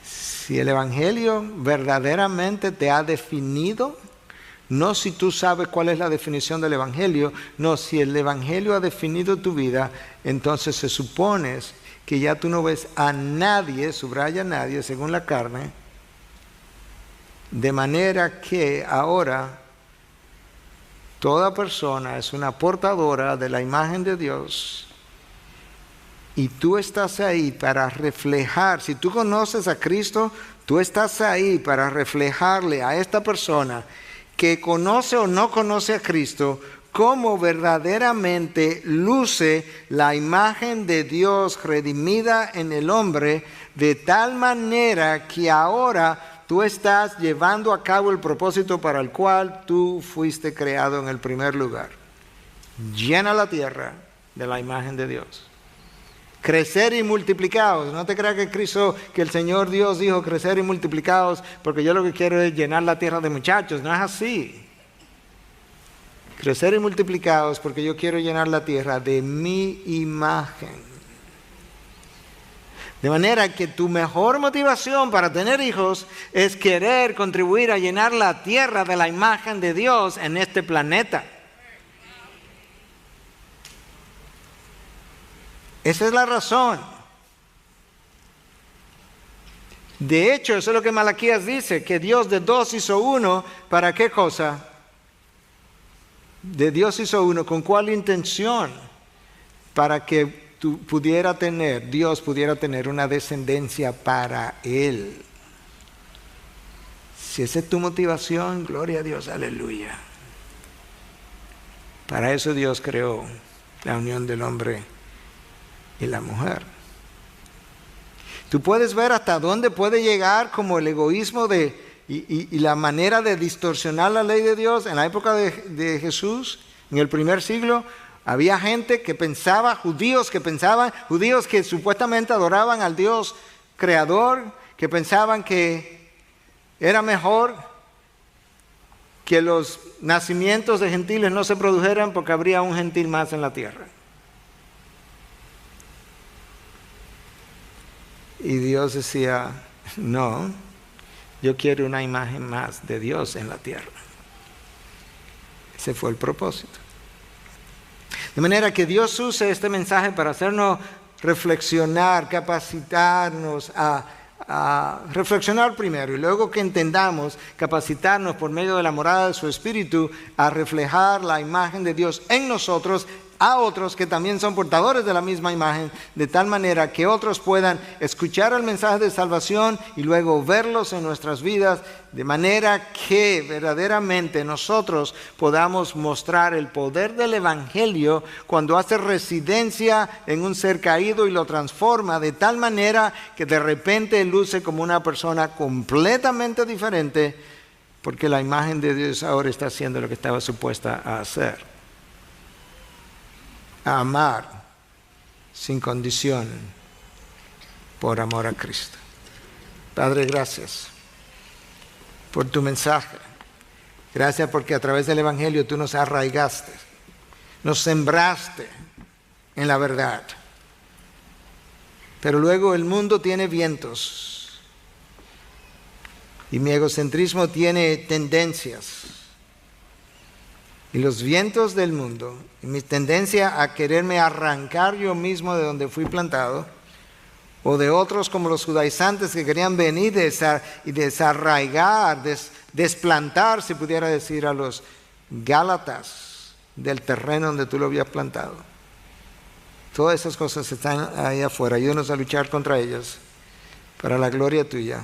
[SPEAKER 1] si el Evangelio verdaderamente te ha definido, no si tú sabes cuál es la definición del Evangelio, no, si el Evangelio ha definido tu vida, entonces se supone que ya tú no ves a nadie, subraya nadie, según la carne, de manera que ahora toda persona es una portadora de la imagen de Dios y tú estás ahí para reflejar, si tú conoces a Cristo, tú estás ahí para reflejarle a esta persona que conoce o no conoce a Cristo, cómo verdaderamente luce la imagen de Dios redimida en el hombre, de tal manera que ahora tú estás llevando a cabo el propósito para el cual tú fuiste creado en el primer lugar. Llena la tierra de la imagen de Dios. Crecer y multiplicaos. No te creas que el Señor Dios dijo crecer y multiplicaos porque yo lo que quiero es llenar la tierra de muchachos. No es así. Crecer y multiplicaos porque yo quiero llenar la tierra de mi imagen. De manera que tu mejor motivación para tener hijos es querer contribuir a llenar la tierra de la imagen de Dios en este planeta. Esa es la razón. De hecho, eso es lo que Malaquías dice, que Dios de dos hizo uno, ¿para qué cosa? De Dios hizo uno, ¿con cuál intención? Para que Dios pudiera tener una descendencia para Él. Si esa es tu motivación, gloria a Dios, aleluya. Para eso Dios creó la unión del hombre y la mujer. Tú puedes ver hasta dónde puede llegar como el egoísmo y la manera de distorsionar la ley de Dios. En la época de Jesús, en el primer siglo, había gente que pensaba, judíos que supuestamente adoraban al Dios creador, que pensaban que era mejor que los nacimientos de gentiles no se produjeran porque habría un gentil más en la tierra. Y Dios decía, no, yo quiero una imagen más de Dios en la tierra. Ese fue el propósito. De manera que Dios use este mensaje para hacernos reflexionar, capacitarnos a reflexionar primero y luego que entendamos, capacitarnos por medio de la morada de su Espíritu a reflejar la imagen de Dios en nosotros a otros que también son portadores de la misma imagen, de tal manera que otros puedan escuchar el mensaje de salvación y luego verlos en nuestras vidas, de manera que verdaderamente nosotros podamos mostrar el poder del Evangelio cuando hace residencia en un ser caído y lo transforma de tal manera que de repente luce como una persona completamente diferente, porque la imagen de Dios ahora está haciendo lo que estaba supuesta a hacer. A amar sin condición, por amor a Cristo. Padre, gracias por tu mensaje. Gracias porque a través del Evangelio tú nos arraigaste, nos sembraste en la verdad. Pero luego el mundo tiene vientos y mi egocentrismo tiene tendencias. Y los vientos del mundo y mi tendencia a quererme arrancar yo mismo de donde fui plantado, o de otros como los judaizantes que querían venir y desarraigar, desplantar, si pudiera decir, a los gálatas del terreno donde tú lo habías plantado. Todas esas cosas están ahí afuera. Ayúdanos a luchar contra ellas para la gloria tuya.